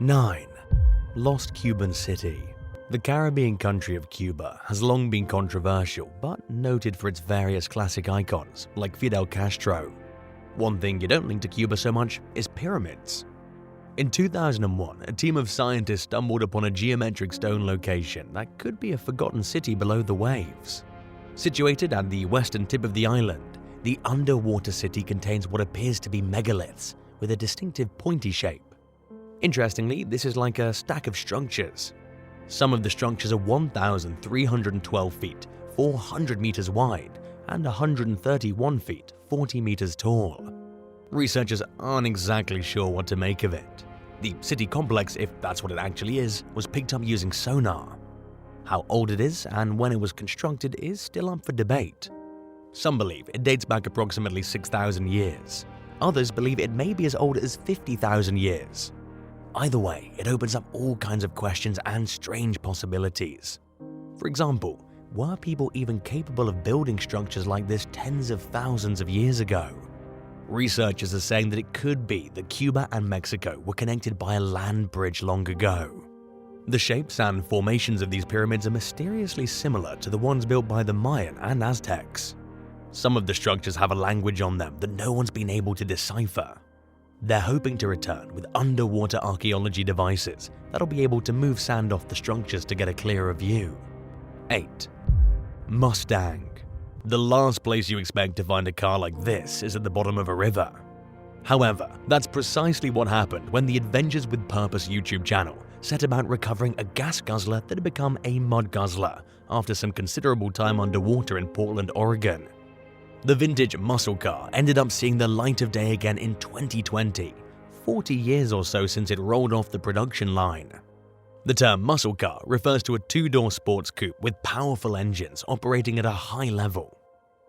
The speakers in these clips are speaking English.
9. Lost Cuban City. The Caribbean country of Cuba has long been controversial, but noted for its various classic icons, like Fidel Castro. One thing you don't link to Cuba so much is pyramids. In 2001, a team of scientists stumbled upon a geometric stone location that could be a forgotten city below the waves. Situated at the western tip of the island, the underwater city contains what appears to be megaliths with a distinctive pointy shape. Interestingly, this is like a stack of structures. Some of the structures are 1,312 feet, 400 meters wide, and 131 feet, 40 meters tall. Researchers aren't exactly sure what to make of it. The city complex, if that's what it actually is, was picked up using sonar. How old it is and when it was constructed is still up for debate. Some believe it dates back approximately 6,000 years. Others believe it may be as old as 50,000 years. Either way, it opens up all kinds of questions and strange possibilities. For example, were people even capable of building structures like this tens of thousands of years ago? Researchers are saying that it could be that Cuba and Mexico were connected by a land bridge long ago. The shapes and formations of these pyramids are mysteriously similar to the ones built by the Mayan and Aztecs. Some of the structures have a language on them that no one's been able to decipher. They're hoping to return with underwater archaeology devices that'll be able to move sand off the structures to get a clearer view. 8. Mustang. The last place you expect to find a car like this is at the bottom of a river. However, that's precisely what happened when the Adventures with Purpose YouTube channel set about recovering a gas guzzler that had become a mud guzzler after some considerable time underwater in Portland, Oregon. The vintage muscle car ended up seeing the light of day again in 2020, 40 years or so since it rolled off the production line. The term muscle car refers to a two-door sports coupe with powerful engines operating at a high level.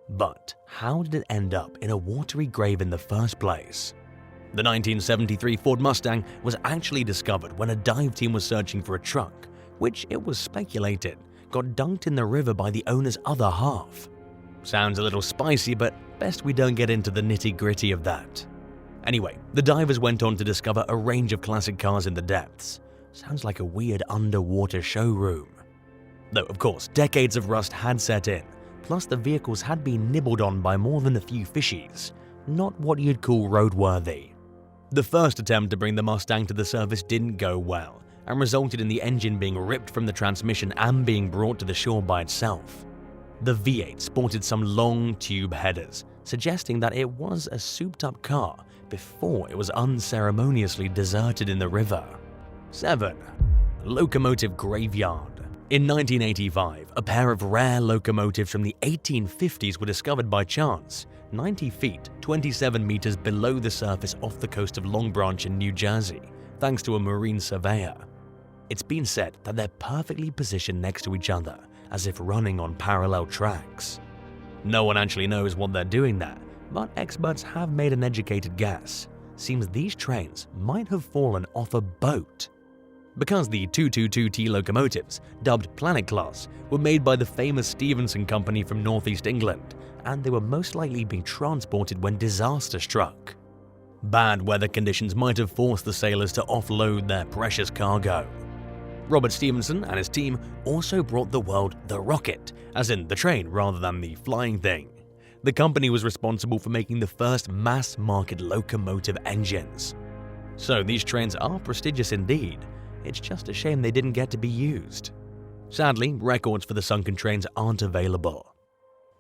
But how did it end up in a watery grave in the first place? The 1973 Ford Mustang was actually discovered when a dive team was searching for a truck, which it was speculated got dunked in the river by the owner's other half. Sounds a little spicy, but best we don't get into the nitty-gritty of that. Anyway, the divers went on to discover a range of classic cars in the depths. Sounds like a weird underwater showroom. Though, of course, decades of rust had set in, plus the vehicles had been nibbled on by more than a few fishies. Not what you'd call roadworthy. The first attempt to bring the Mustang to the surface didn't go well, and resulted in the engine being ripped from the transmission and being brought to the shore by itself. The V8 sported some long tube headers, suggesting that it was a souped-up car before it was unceremoniously deserted in the river. 7. Locomotive Graveyard. In 1985, a pair of rare locomotives from the 1850s were discovered by chance, 90 feet, 27 meters below the surface off the coast of Long Branch in New Jersey, thanks to a marine surveyor. It's been said that they're perfectly positioned next to each other, as if running on parallel tracks. No one actually knows what they're doing there, but experts have made an educated guess. Seems these trains might have fallen off a boat. Because the 222T locomotives, dubbed Planet Class, were made by the famous Stephenson Company from northeast England, and they were most likely being transported when disaster struck. Bad weather conditions might have forced the sailors to offload their precious cargo. Robert Stephenson and his team also brought the world the rocket, as in the train rather than the flying thing. The company was responsible for making the first mass-market locomotive engines. So these trains are prestigious indeed. It's just a shame they didn't get to be used. Sadly, records for the sunken trains aren't available.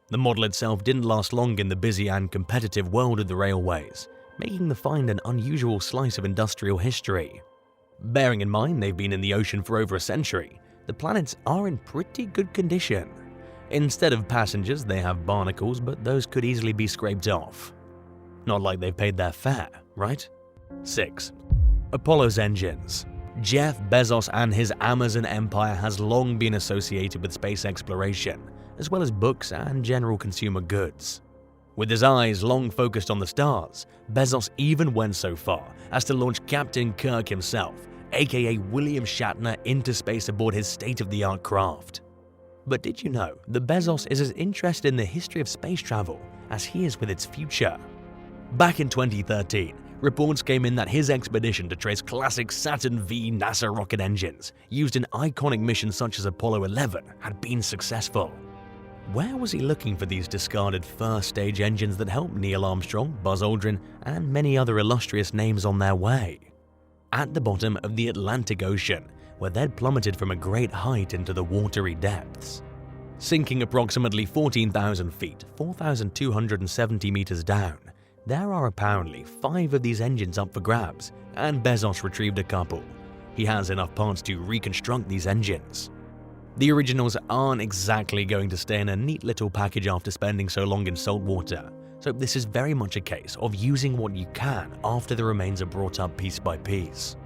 The model itself didn't last long in the busy and competitive world of the railways, making the find an unusual slice of industrial history. Bearing in mind they've been in the ocean for over a century, the planets are in pretty good condition. Instead of passengers, they have barnacles, but those could easily be scraped off. Not like they've paid their fare, right? 6. Apollo's engines. Jeff Bezos and his Amazon empire has long been associated with space exploration, as well as books and general consumer goods. With his eyes long focused on the stars, Bezos even went so far as to launch Captain Kirk himself, aka William Shatner, into space aboard his state-of-the-art craft. But did you know that Bezos is as interested in the history of space travel as he is with its future? Back in 2013, Reports came in that his expedition to trace classic Saturn V NASA rocket engines used in iconic missions such as Apollo 11 had been successful. Where was he looking for these discarded first-stage engines that helped Neil Armstrong, Buzz Aldrin, and many other illustrious names on their way? At the bottom of the Atlantic Ocean, where they'd plummeted from a great height into the watery depths. Sinking approximately 14,000 feet, 4,270 meters down, there are apparently 5 of these engines up for grabs, and Bezos retrieved a couple. He has enough parts to reconstruct these engines. The originals aren't exactly going to stay in a neat little package after spending so long in salt water, so this is very much a case of using what you can after the remains are brought up piece by piece.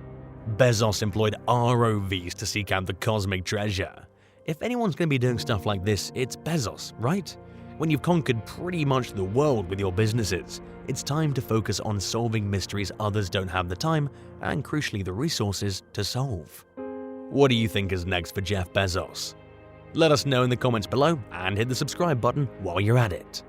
Bezos employed ROVs to seek out the cosmic treasure. If anyone's going to be doing stuff like this, it's Bezos, right? When you've conquered pretty much the world with your businesses, it's time to focus on solving mysteries others don't have the time and, crucially, the resources to solve. What do you think is next for Jeff Bezos? Let us know in the comments below and hit the subscribe button while you're at it.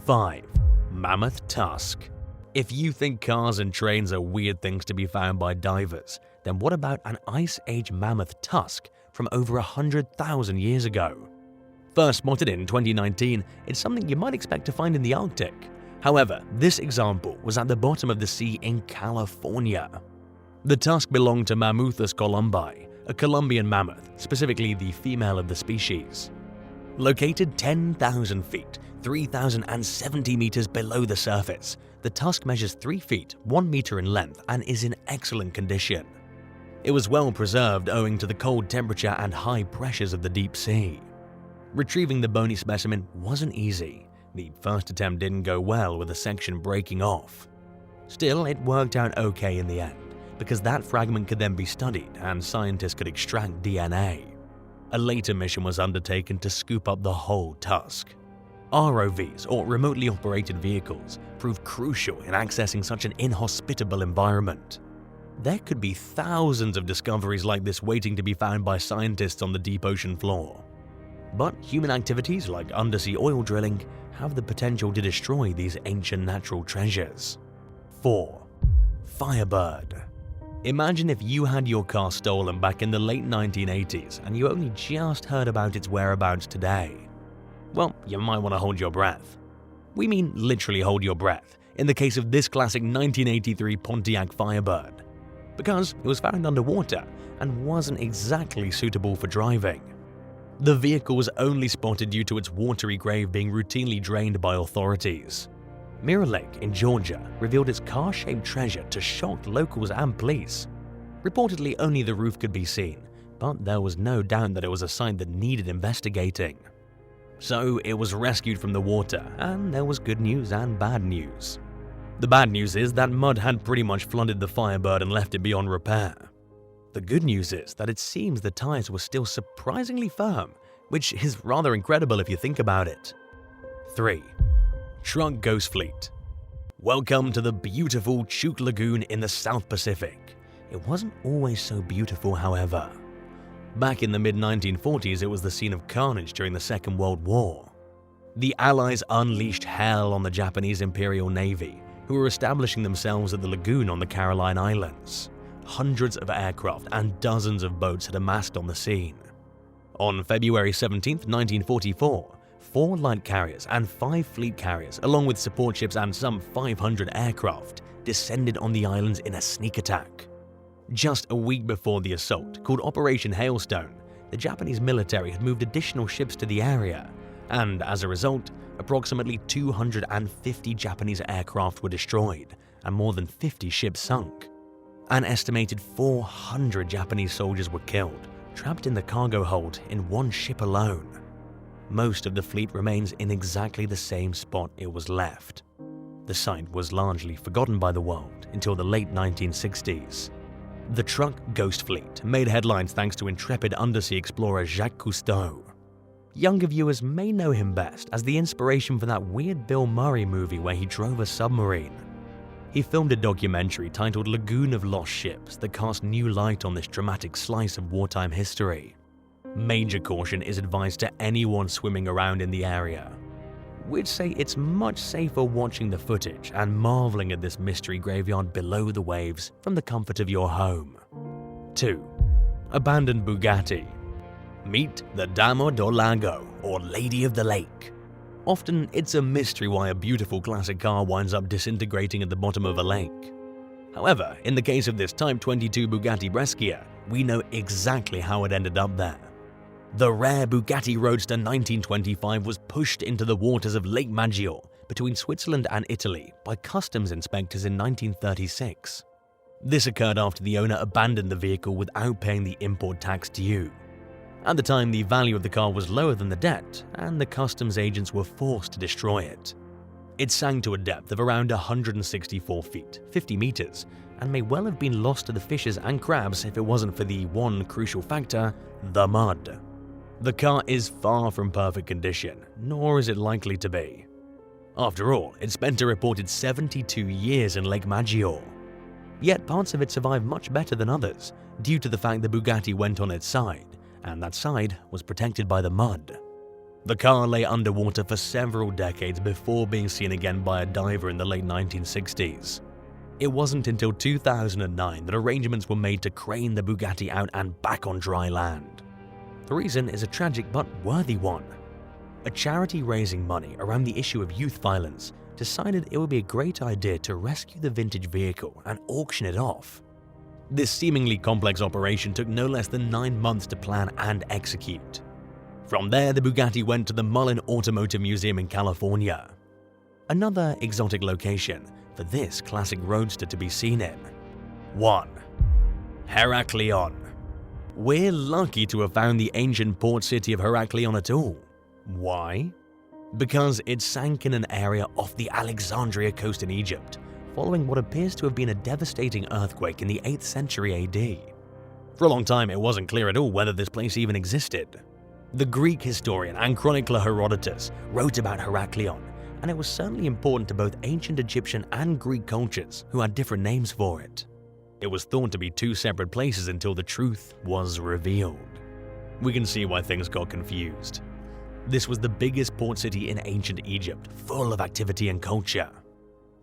5. Mammoth Tusk. If you think cars and trains are weird things to be found by divers, then what about an Ice Age mammoth tusk from over 100,000 years ago? First spotted in 2019, it's something you might expect to find in the Arctic. However, this example was at the bottom of the sea in California. The tusk belonged to Mammuthus columbi, a Columbian mammoth, specifically the female of the species. Located 10,000 feet, 3,070 meters below the surface, the tusk measures 3 feet, 1 meter in length and is in excellent condition. It was well preserved owing to the cold temperature and high pressures of the deep sea. Retrieving the bony specimen wasn't easy. The first attempt didn't go well with a section breaking off. Still, it worked out okay in the end, because that fragment could then be studied and scientists could extract DNA. A later mission was undertaken to scoop up the whole tusk. ROVs, or remotely operated vehicles, proved crucial in accessing such an inhospitable environment. There could be thousands of discoveries like this waiting to be found by scientists on the deep ocean floor. But human activities like undersea oil drilling have the potential to destroy these ancient natural treasures. 4. Firebird. Imagine if you had your car stolen back in the late 1980s and you only just heard about its whereabouts today. Well, you might want to hold your breath. We mean literally hold your breath in the case of this classic 1983 Pontiac Firebird, because it was found underwater and wasn't exactly suitable for driving. The vehicle was only spotted due to its watery grave being routinely drained by authorities. Mirror Lake in Georgia revealed its car-shaped treasure to shocked locals and police. Reportedly, only the roof could be seen, but there was no doubt that it was a site that needed investigating. So it was rescued from the water, and there was good news and bad news. The bad news is that mud had pretty much flooded the Firebird and left it beyond repair. The good news is that it seems the tires were still surprisingly firm, which is rather incredible if you think about it. 3. Truck Ghost Fleet. Welcome to the beautiful Chuuk Lagoon in the South Pacific. It wasn't always so beautiful, however. Back in the mid-1940s, it was the scene of carnage during the Second World War. The Allies unleashed hell on the Japanese Imperial Navy, who were establishing themselves at the lagoon on the Caroline Islands. Hundreds of aircraft and dozens of boats had amassed on the scene. On February 17, 1944, 4 light carriers and 5 fleet carriers, along with support ships and some 500 aircraft, descended on the islands in a sneak attack. Just a week before the assault, called Operation Hailstone, the Japanese military had moved additional ships to the area, and as a result, approximately 250 Japanese aircraft were destroyed and more than 50 ships sunk. An estimated 400 Japanese soldiers were killed, trapped in the cargo hold in one ship alone. Most of the fleet remains in exactly the same spot it was left. The site was largely forgotten by the world until the late 1960s. The truck Ghost Fleet made headlines thanks to intrepid undersea explorer Jacques Cousteau. Younger viewers may know him best as the inspiration for that weird Bill Murray movie where he drove a submarine. He filmed a documentary titled Lagoon of Lost Ships that cast new light on this dramatic slice of wartime history. Major caution is advised to anyone swimming around in the area. we'd say it's much safer watching the footage and marveling at this mystery graveyard below the waves from the comfort of your home. 2. Abandoned Bugatti. Meet the Dama do Lago, or Lady of the Lake. Often, it's a mystery why a beautiful classic car winds up disintegrating at the bottom of a lake. However, in the case of this Type 22 Bugatti Brescia, we know exactly how it ended up there. The rare Bugatti Roadster 1925 was pushed into the waters of Lake Maggiore between Switzerland and Italy by customs inspectors in 1936. This occurred after the owner abandoned the vehicle without paying the import tax due. At the time, the value of the car was lower than the debt, and the customs agents were forced to destroy it. It sank to a depth of around 164 feet, 50 meters, and may well have been lost to the fishes and crabs if it wasn't for the one crucial factor, the mud. The car is far from perfect condition, nor is it likely to be. After all, it spent a reported 72 years in Lake Maggiore. Yet parts of it survived much better than others, due to the fact the Bugatti went on its side, and that side was protected by the mud. The car lay underwater for several decades before being seen again by a diver in the late 1960s. It wasn't until 2009 that arrangements were made to crane the Bugatti out and back on dry land. The reason is a tragic but worthy one. A charity raising money around the issue of youth violence decided it would be a great idea to rescue the vintage vehicle and auction it off. This seemingly complex operation took no less than 9 months to plan and execute. From there, the Bugatti went to the Mullin Automotive Museum in California. Another exotic location for this classic roadster to be seen in. 1. Heraklion. We're lucky to have found the ancient port city of Heraklion at all. Why? Because it sank in an area off the Alexandria coast in Egypt, following what appears to have been a devastating earthquake in the 8th century AD. For a long time, it wasn't clear at all whether this place even existed. The Greek historian and chronicler Herodotus wrote about Heraklion, and it was certainly important to both ancient Egyptian and Greek cultures who had different names for it. It was thought to be 2 separate places until the truth was revealed. We can see why things got confused. This was the biggest port city in ancient Egypt, full of activity and culture.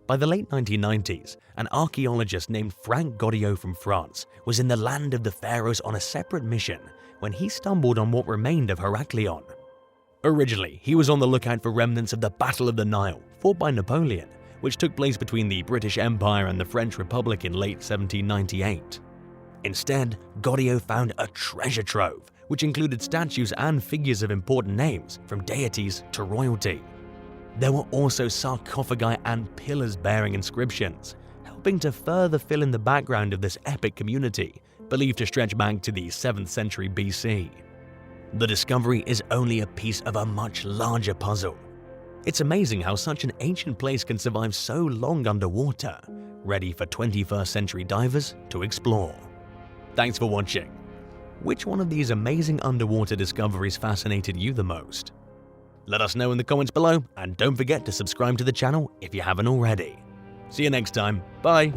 By the late 1990s, an archaeologist named Frank Godillot from France was in the land of the pharaohs on a separate mission when he stumbled on what remained of Heraklion. Originally, he was on the lookout for remnants of the Battle of the Nile, fought by Napoleon, which took place between the British Empire and the French Republic in late 1798. Instead, Godillot found a treasure trove, which included statues and figures of important names, from deities to royalty. There were also sarcophagi and pillars bearing inscriptions, helping to further fill in the background of this epic community, believed to stretch back to the 7th century BC. The discovery is only a piece of a much larger puzzle. It's amazing how such an ancient place can survive so long underwater, ready for 21st century divers to explore. Thanks for watching. Which one of these amazing underwater discoveries fascinated you the most? Let us know in the comments below, and don't forget to subscribe to the channel if you haven't already. See you next time. Bye!